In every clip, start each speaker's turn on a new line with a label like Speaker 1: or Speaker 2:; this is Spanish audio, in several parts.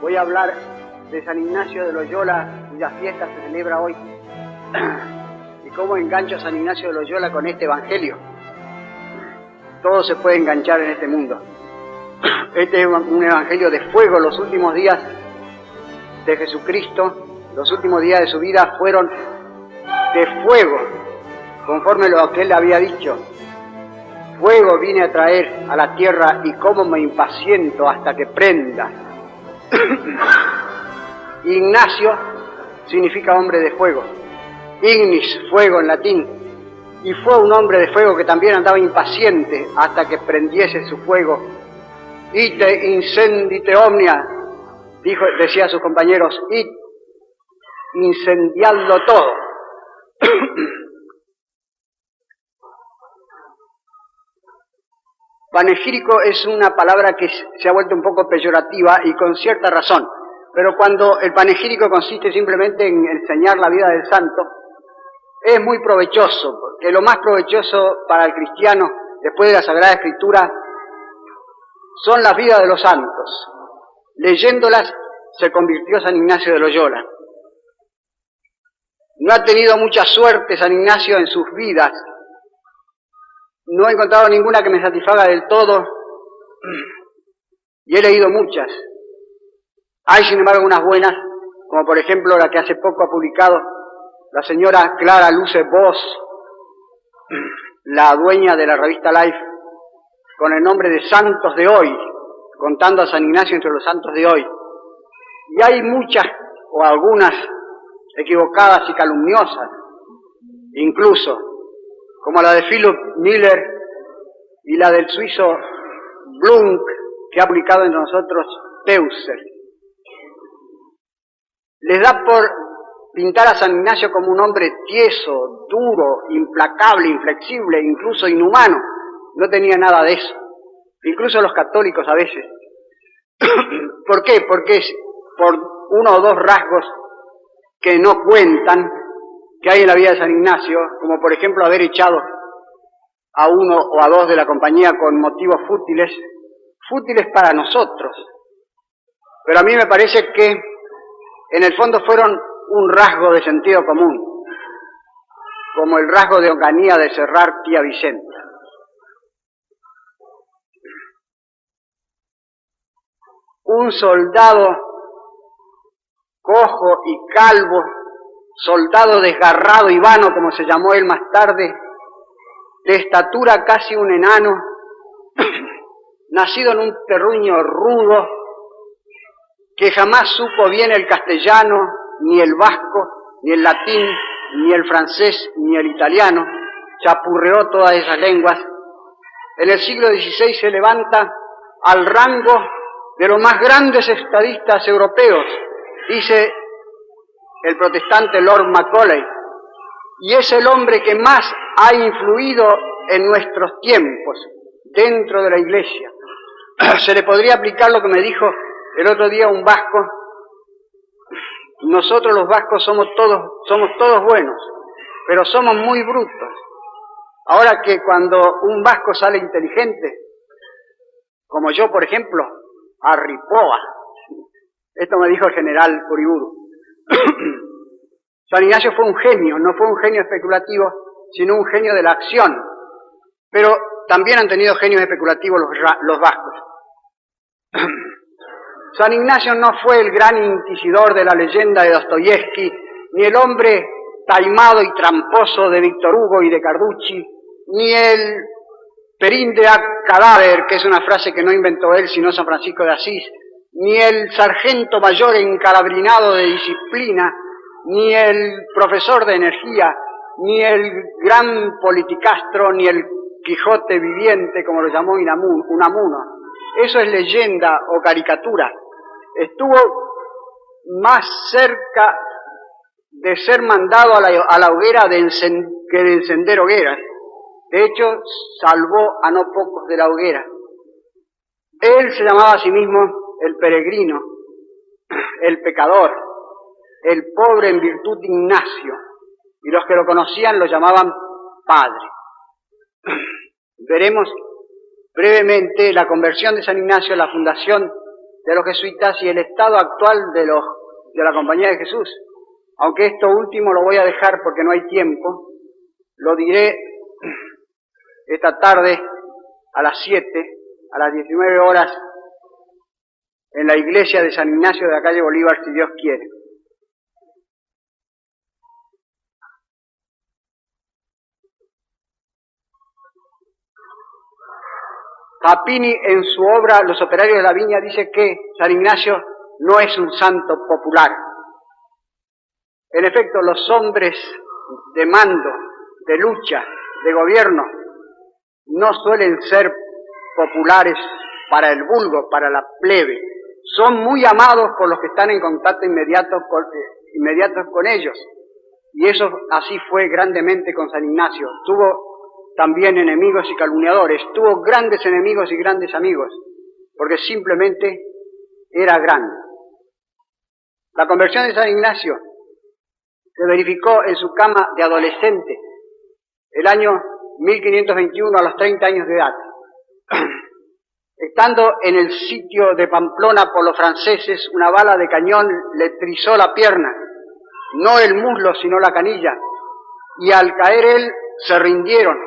Speaker 1: Voy a hablar de San Ignacio de Loyola, cuya fiesta se celebra hoy, y cómo engancho a San Ignacio de Loyola con este evangelio. Todo se puede enganchar en este mundo. Este es un evangelio de fuego. Los últimos días de Jesucristo, los últimos días de su vida fueron de fuego, conforme a lo que él había dicho. Fuego vine a traer a la tierra y cómo me impaciento hasta que prenda. Ignacio significa hombre de fuego. Ignis, fuego en latín. Y fue un hombre de fuego que también andaba impaciente hasta que prendiese su fuego. Ite incendite omnia, decía a sus compañeros, id, incendiadlo todo. Panegírico es una palabra que se ha vuelto un poco peyorativa y con cierta razón, pero cuando el panegírico consiste simplemente en enseñar la vida del santo, es muy provechoso, porque lo más provechoso para el cristiano, después de la Sagrada Escritura, son las vidas de los santos. Leyéndolas se convirtió San Ignacio de Loyola. No ha tenido mucha suerte San Ignacio en sus vidas. No he encontrado ninguna que me satisfaga del todo, y he leído muchas. Hay, sin embargo, unas buenas, como por ejemplo la que hace poco ha publicado la señora Clara Luce Voss, la dueña de la revista Life, con el nombre de Santos de Hoy, contando a San Ignacio entre los santos de hoy. Y hay muchas, o algunas, equivocadas y calumniosas, incluso, como la de Philip Miller y la del suizo Blunk, que ha publicado entre nosotros Teuser. Les da por pintar a San Ignacio como un hombre tieso, duro, implacable, inflexible, incluso inhumano. No tenía nada de eso. Incluso los católicos a veces. ¿Por qué? Porque es por uno o dos rasgos que no cuentan, que hay en la vida de San Ignacio, como por ejemplo haber echado a uno o a dos de la compañía con motivos fútiles para nosotros. Pero a mí me parece que en el fondo fueron un rasgo de sentido común, como el rasgo de Onganía de Serrar tía Vicenta. Un soldado cojo y calvo, soldado desgarrado y vano, como se llamó él más tarde, de estatura casi un enano, nacido en un terruño rudo, que jamás supo bien el castellano, ni el vasco, ni el latín, ni el francés, ni el italiano, chapurreó todas esas lenguas. En el siglo XVI se levanta al rango de los más grandes estadistas europeos, dice el protestante Lord Macaulay, y es el hombre que más ha influido en nuestros tiempos dentro de la Iglesia. Se le podría aplicar lo que me dijo el otro día un vasco: nosotros los vascos somos todos buenos, pero somos muy brutos. Ahora que cuando un vasco sale inteligente, como yo por ejemplo, arripoa. Esto me dijo el general Uriburu. San Ignacio fue un genio, no fue un genio especulativo, sino un genio de la acción. Pero también han tenido genios especulativos los vascos. San Ignacio no fue el gran inquisidor de la leyenda de Dostoyevsky, ni el hombre taimado y tramposo de Víctor Hugo y de Carducci, ni el perinde a cadáver, que es una frase que no inventó él, sino San Francisco de Asís, ni el sargento mayor encalabrinado de disciplina, ni el profesor de energía, ni el gran politicastro, ni el Quijote viviente, como lo llamó Unamuno. Eso es leyenda o caricatura. Estuvo más cerca de ser mandado a la hoguera que de encender hogueras. De hecho, salvó a no pocos de la hoguera. Él se llamaba a sí mismo el peregrino, el pecador, el pobre en virtud de Ignacio, y los que lo conocían lo llamaban padre. Veremos brevemente la conversión de San Ignacio, la fundación de los jesuitas y el estado actual de la Compañía de Jesús. Aunque esto último lo voy a dejar porque no hay tiempo, lo diré esta tarde a las 7, a las 19 horas, en la iglesia de San Ignacio de la calle Bolívar, si Dios quiere. Papini, en su obra Los operarios de la viña, dice que San Ignacio no es un santo popular. En efecto, los hombres de mando, de lucha, de gobierno, no suelen ser populares para el vulgo, para la plebe. Son muy amados por los que están en contacto inmediato con ellos. Y eso así fue grandemente con San Ignacio. Tuvo también enemigos y calumniadores, tuvo grandes enemigos y grandes amigos, porque simplemente era grande. La conversión de San Ignacio se verificó en su cama de adolescente, el año 1521, a los 30 años de edad. Estando en el sitio de Pamplona por los franceses, una bala de cañón le trizó la pierna, no el muslo, sino la canilla, y al caer él se rindieron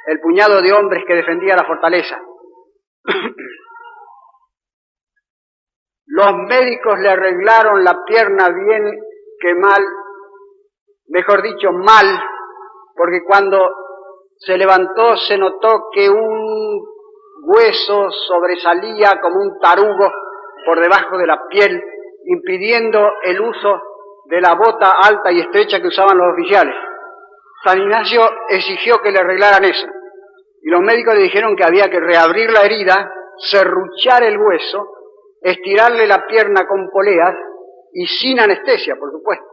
Speaker 1: el puñado de hombres que defendía la fortaleza. Los médicos le arreglaron la pierna bien que mal, mejor dicho, mal, porque cuando se levantó se notó que un hueso sobresalía como un tarugo por debajo de la piel, impidiendo el uso de la bota alta y estrecha que usaban los oficiales. San Ignacio exigió que le arreglaran eso, y los médicos le dijeron que había que reabrir la herida, serruchar el hueso, estirarle la pierna con poleas y sin anestesia, por supuesto.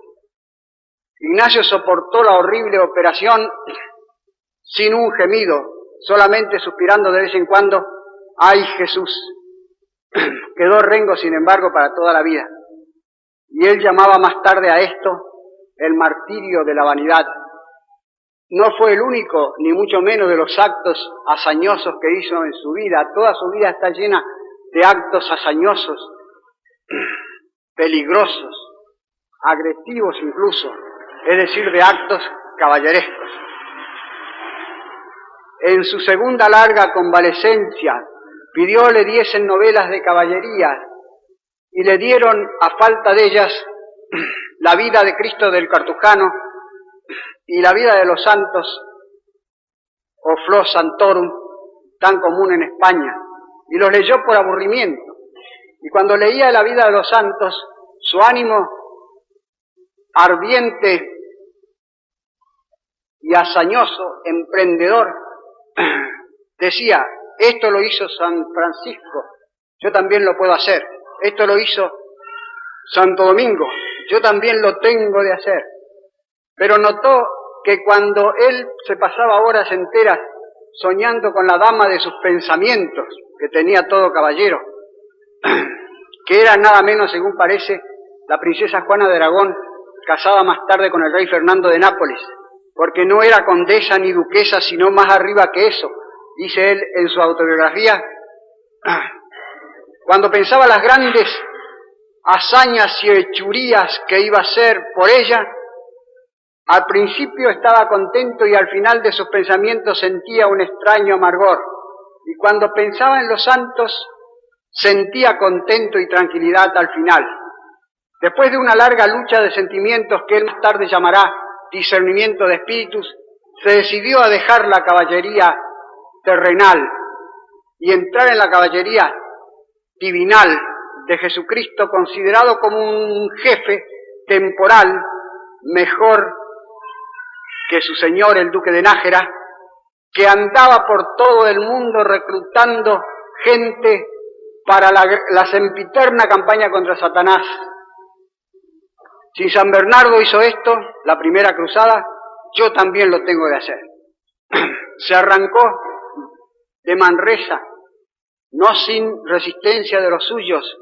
Speaker 1: Ignacio soportó la horrible operación sin un gemido, solamente suspirando de vez en cuando, ¡ay Jesús! Quedó rengo, sin embargo, para toda la vida. Y él llamaba más tarde a esto el martirio de la vanidad. No fue el único, ni mucho menos, de los actos hazañosos que hizo en su vida. Toda su vida está llena de actos hazañosos, peligrosos, agresivos incluso, es decir, de actos caballerescos. En su segunda larga convalecencia pidió le diesen novelas de caballería y le dieron, a falta de ellas, la vida de Cristo del Cartujano y la vida de los santos, o Flos Santorum, tan común en España, y los leyó por aburrimiento. Y cuando leía la vida de los santos, su ánimo ardiente y hazañoso, emprendedor, decía, esto lo hizo San Francisco, yo también lo puedo hacer. Esto lo hizo Santo Domingo, yo también lo tengo de hacer. Pero notó que cuando él se pasaba horas enteras soñando con la dama de sus pensamientos, que tenía todo caballero, que era nada menos, según parece, la princesa Juana de Aragón, casada más tarde con el rey Fernando de Nápoles, porque no era condesa ni duquesa, sino más arriba que eso, dice él en su autobiografía. Cuando pensaba las grandes hazañas y hechurías que iba a hacer por ella, al principio estaba contento y al final de sus pensamientos sentía un extraño amargor. Y cuando pensaba en los santos, sentía contento y tranquilidad al final. Después de una larga lucha de sentimientos que él más tarde llamará discernimiento de espíritus, se decidió a dejar la caballería terrenal y entrar en la caballería divinal de Jesucristo, considerado como un jefe temporal mejor que su señor, el duque de Nájera, que andaba por todo el mundo reclutando gente para la sempiterna campaña contra Satanás. Si San Bernardo hizo esto, la primera cruzada, yo también lo tengo de hacer. Se arrancó de Manresa, no sin resistencia de los suyos,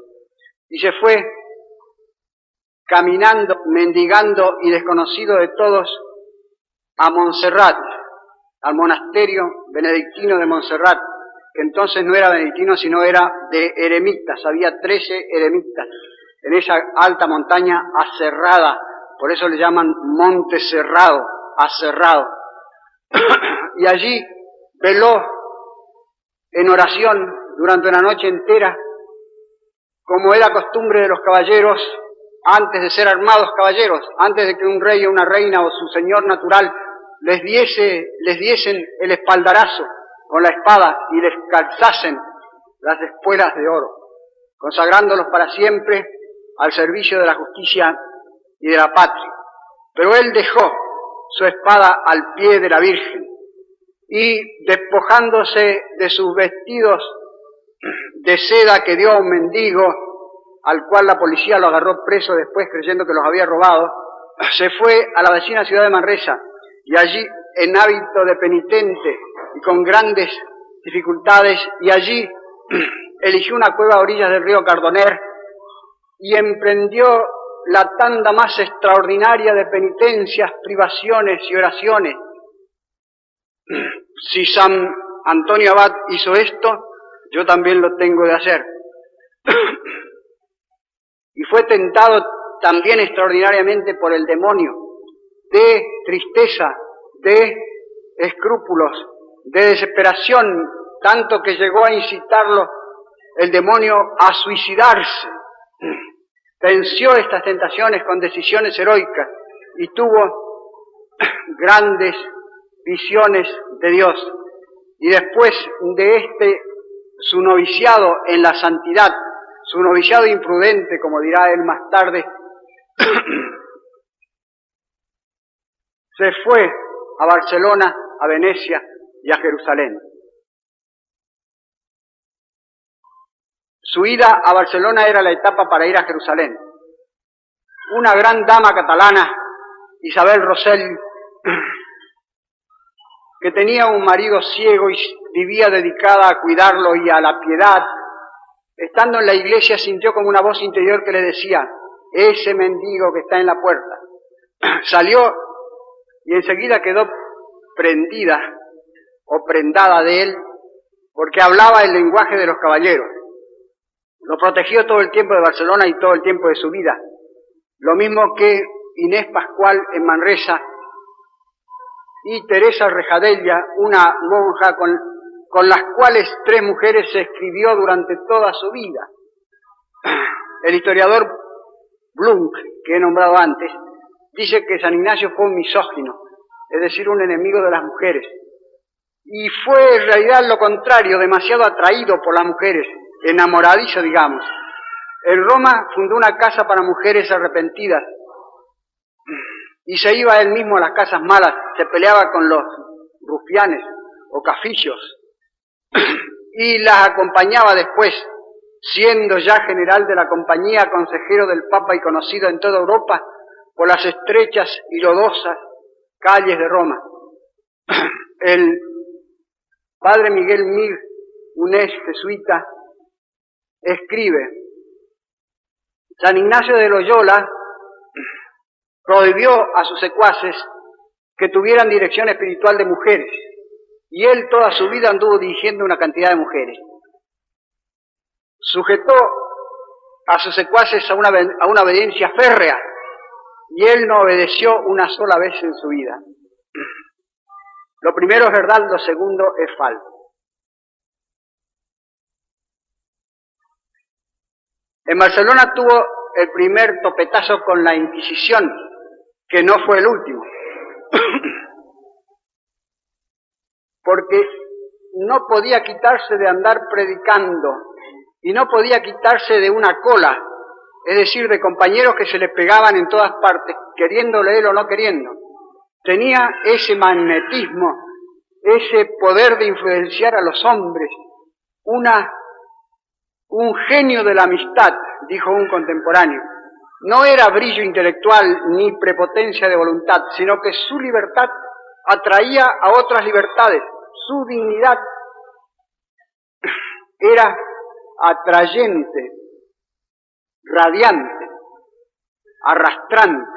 Speaker 1: y se fue caminando, mendigando y desconocido de todos a Montserrat, al monasterio benedictino de Montserrat, que entonces no era benedictino, sino era de eremitas. Había 13 eremitas en esa alta montaña aserrada, por eso le llaman Monte Cerrado, aserrado. Y allí veló en oración durante una noche entera, como era costumbre de los caballeros, antes de ser armados caballeros, antes de que un rey o una reina o su señor natural les diesen el espaldarazo con la espada y les calzasen las espuelas de oro, consagrándolos para siempre al servicio de la justicia y de la patria. Pero él dejó su espada al pie de la Virgen y, despojándose de sus vestidos de seda que dio a un mendigo, al cual la policía lo agarró preso después creyendo que los había robado, se fue a la vecina ciudad de Manresa y allí, en hábito de penitente y con grandes dificultades, y allí eligió una cueva a orillas del río Cardoner y emprendió la tanda más extraordinaria de penitencias, privaciones y oraciones. Si San Antonio Abad hizo esto, yo también lo tengo de hacer. Y fue tentado también extraordinariamente por el demonio, de tristeza, de escrúpulos, de desesperación, tanto que llegó a incitarlo el demonio a suicidarse. Venció estas tentaciones con decisiones heroicas y tuvo grandes visiones de Dios. Y después de su noviciado en la santidad, su noviciado imprudente, como dirá él más tarde, se fue a Barcelona, a Venecia y a Jerusalén. Su ida a Barcelona era la etapa para ir a Jerusalén. Una gran dama catalana, Isabel Rosell, que tenía un marido ciego y vivía dedicada a cuidarlo y a la piedad, estando en la iglesia sintió como una voz interior que le decía: ese mendigo que está en la puerta. Salió y enseguida quedó prendida o prendada de él, porque hablaba el lenguaje de los caballeros. Lo protegió todo el tiempo de Barcelona y todo el tiempo de su vida. Lo mismo que Inés Pascual en Manresa y Teresa Rejadella, una monja con las cuales 3 mujeres se escribió durante toda su vida. El historiador Blunk, que he nombrado antes, dice que San Ignacio fue un misógino, es decir, un enemigo de las mujeres. Y fue en realidad lo contrario, demasiado atraído por las mujeres, enamoradizo, digamos. En Roma fundó una casa para mujeres arrepentidas y se iba él mismo a las casas malas, se peleaba con los rufianes o cafillos y las acompañaba después, siendo ya general de la compañía, consejero del Papa y conocido en toda Europa por las estrechas y lodosas calles de Roma. El padre Miguel Mir, un ex jesuita, escribe: San Ignacio de Loyola prohibió a sus secuaces que tuvieran dirección espiritual de mujeres, y él toda su vida anduvo dirigiendo una cantidad de mujeres. Sujetó a sus secuaces a una obediencia férrea, y él no obedeció una sola vez en su vida. Lo primero es verdad, lo segundo es falso. En Barcelona tuvo el primer topetazo con la Inquisición, que no fue el último, porque no podía quitarse de andar predicando y no podía quitarse de una cola, es decir, de compañeros que se le pegaban en todas partes, queriéndole él o no queriendo. Tenía ese magnetismo, ese poder de influenciar a los hombres, un genio de la amistad, dijo un contemporáneo. No era brillo intelectual ni prepotencia de voluntad, sino que su libertad atraía a otras libertades. Su dignidad era atrayente, radiante, arrastrante.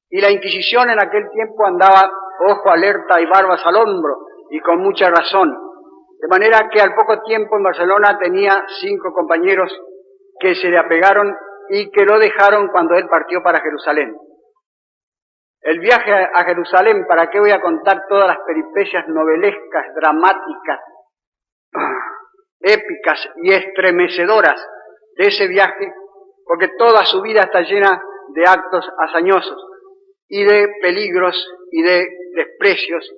Speaker 1: Y la Inquisición en aquel tiempo andaba ojo alerta y barbas al hombro, y con mucha razón. De manera que al poco tiempo en Barcelona tenía 5 compañeros que se le apegaron y que lo dejaron cuando él partió para Jerusalén. El viaje a Jerusalén, ¿para qué voy a contar todas las peripecias novelescas, dramáticas, épicas y estremecedoras de ese viaje? Porque toda su vida está llena de actos hazañosos y de peligros y de desprecios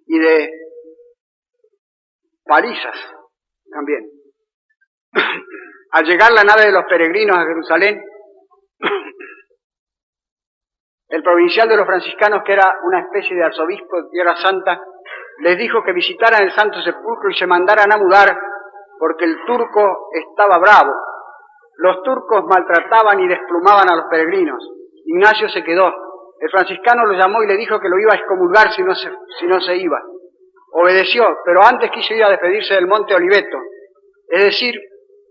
Speaker 1: y de palizas también. Al llegar la nave de los peregrinos a Jerusalén, el provincial de los franciscanos, que era una especie de arzobispo de Tierra Santa, les dijo que visitaran el Santo Sepulcro y se mandaran a mudar porque el turco estaba bravo. Los turcos maltrataban y desplumaban a los peregrinos. Ignacio se quedó. El franciscano lo llamó y le dijo que lo iba a excomulgar si no se iba. Obedeció, pero antes quiso ir a despedirse del monte Oliveto, es decir,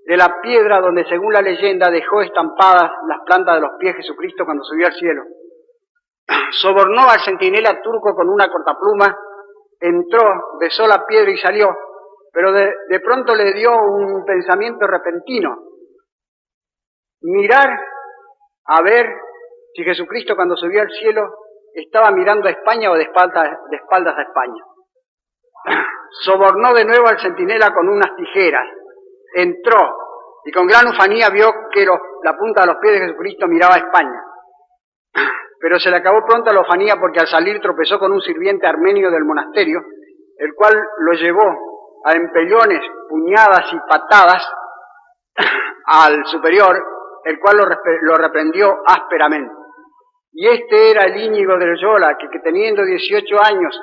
Speaker 1: de la piedra donde, según la leyenda, dejó estampadas las plantas de los pies Jesucristo cuando subió al cielo. Sobornó al centinela turco con una cortapluma, entró, besó la piedra y salió, pero de pronto le dio un pensamiento repentino: mirar a ver si Jesucristo, cuando subió al cielo, estaba mirando a España o de espaldas a España. Sobornó de nuevo al centinela con unas tijeras, entró y con gran ufanía vio que la punta de los pies de Jesucristo miraba a España. Pero se le acabó pronto la ufanía porque al salir tropezó con un sirviente armenio del monasterio, el cual lo llevó a empellones, puñadas y patadas al superior, el cual lo reprendió ásperamente. Y este era el Íñigo de Loyola, que teniendo 18 años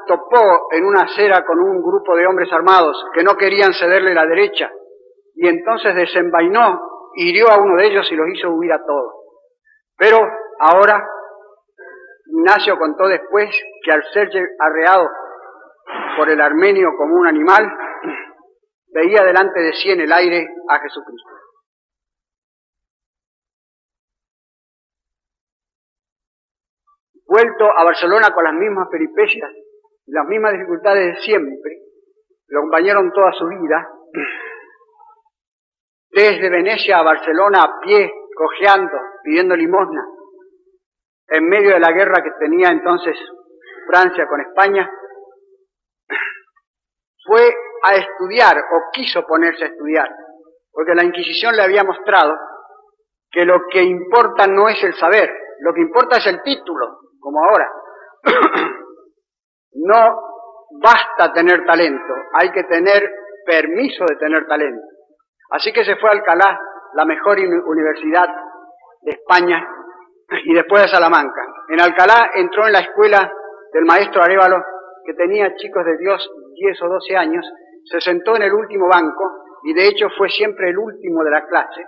Speaker 1: topó en una acera con un grupo de hombres armados que no querían cederle la derecha, y entonces desenvainó, hirió a uno de ellos y los hizo huir a todos. Pero ahora Ignacio contó después que al ser arreado por el armenio como un animal, veía delante de sí en el aire a Jesucristo. Vuelto a Barcelona con las mismas peripecias y las mismas dificultades de siempre, lo acompañaron toda su vida, desde Venecia a Barcelona a pie, cojeando, pidiendo limosna, en medio de la guerra que tenía entonces Francia con España, fue a estudiar, o quiso ponerse a estudiar, porque la Inquisición le había mostrado que lo que importa no es el saber, lo que importa es el título, como ahora. No basta tener talento, hay que tener permiso de tener talento. Así que se fue a Alcalá, la mejor universidad de España, y después a Salamanca. En Alcalá entró en la escuela del maestro Arévalo, que tenía chicos de Dios 10 o 12 años, se sentó en el último banco, y de hecho fue siempre el último de la clase,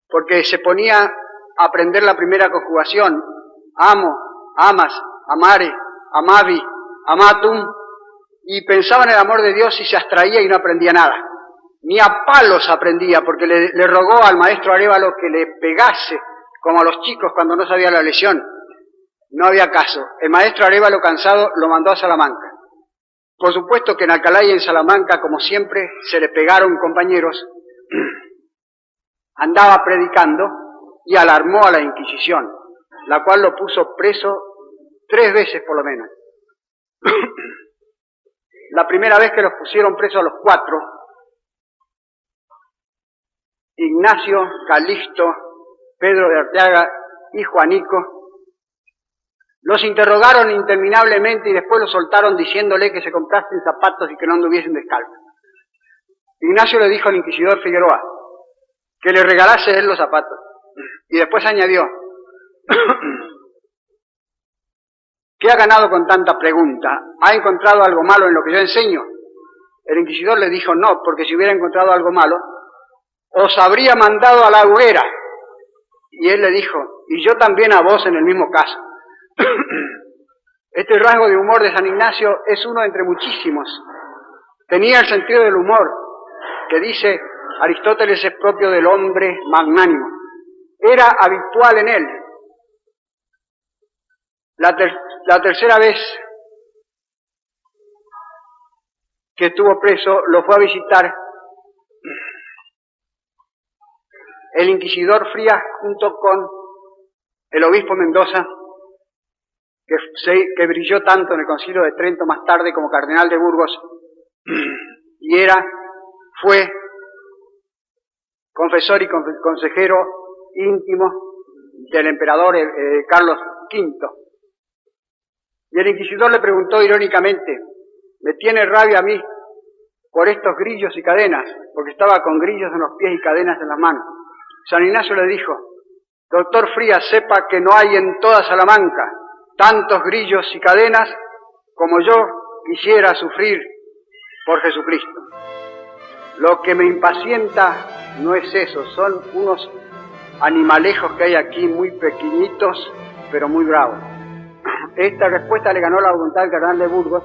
Speaker 1: porque se ponía a aprender la primera conjugación: amo, amas, amare, amavi, amatum, y pensaba en el amor de Dios y se abstraía y no aprendía nada. Ni a palos aprendía, porque le rogó al maestro Arévalo que le pegase, como a los chicos cuando no sabía la lección. No había caso. El maestro Arévalo, cansado, lo mandó a Salamanca. Por supuesto que en Alcalá y en Salamanca, como siempre, se le pegaron compañeros. Andaba predicando y alarmó a la Inquisición, la cual lo puso preso 3 veces por lo menos. La primera vez que los pusieron presos a los 4, Ignacio, Calixto, Pedro de Arteaga y Juanico, los interrogaron interminablemente y después los soltaron diciéndole que se comprasen zapatos y que no anduviesen descalzos. Ignacio le dijo al inquisidor Figueroa que le regalase él los zapatos, y después añadió: ¿qué ha ganado con tanta pregunta? ¿Ha encontrado algo malo en lo que yo enseño? El inquisidor le dijo: no, porque si hubiera encontrado algo malo, os habría mandado a la hoguera. Y él le dijo: y yo también a vos en el mismo caso. Este rasgo de humor de San Ignacio es uno entre muchísimos. Tenía el sentido del humor, que dice Aristóteles es propio del hombre magnánimo. Era habitual en él. La tercera vez que estuvo preso, lo fue a visitar el inquisidor Frías junto con el obispo Mendoza, que brilló tanto en el Concilio de Trento más tarde como cardenal de Burgos, y fue confesor y consejero íntimo del emperador Carlos V. Y el inquisidor le preguntó irónicamente: ¿me tiene rabia a mí por estos grillos y cadenas? Porque estaba con grillos en los pies y cadenas en las manos. San Ignacio le dijo: doctor Frías, sepa que no hay en toda Salamanca tantos grillos y cadenas como yo quisiera sufrir por Jesucristo. Lo que me impacienta no es eso, son unos animalejos que hay aquí muy pequeñitos, pero muy bravos. Esta respuesta le ganó la voluntad del cardenal de Burgos,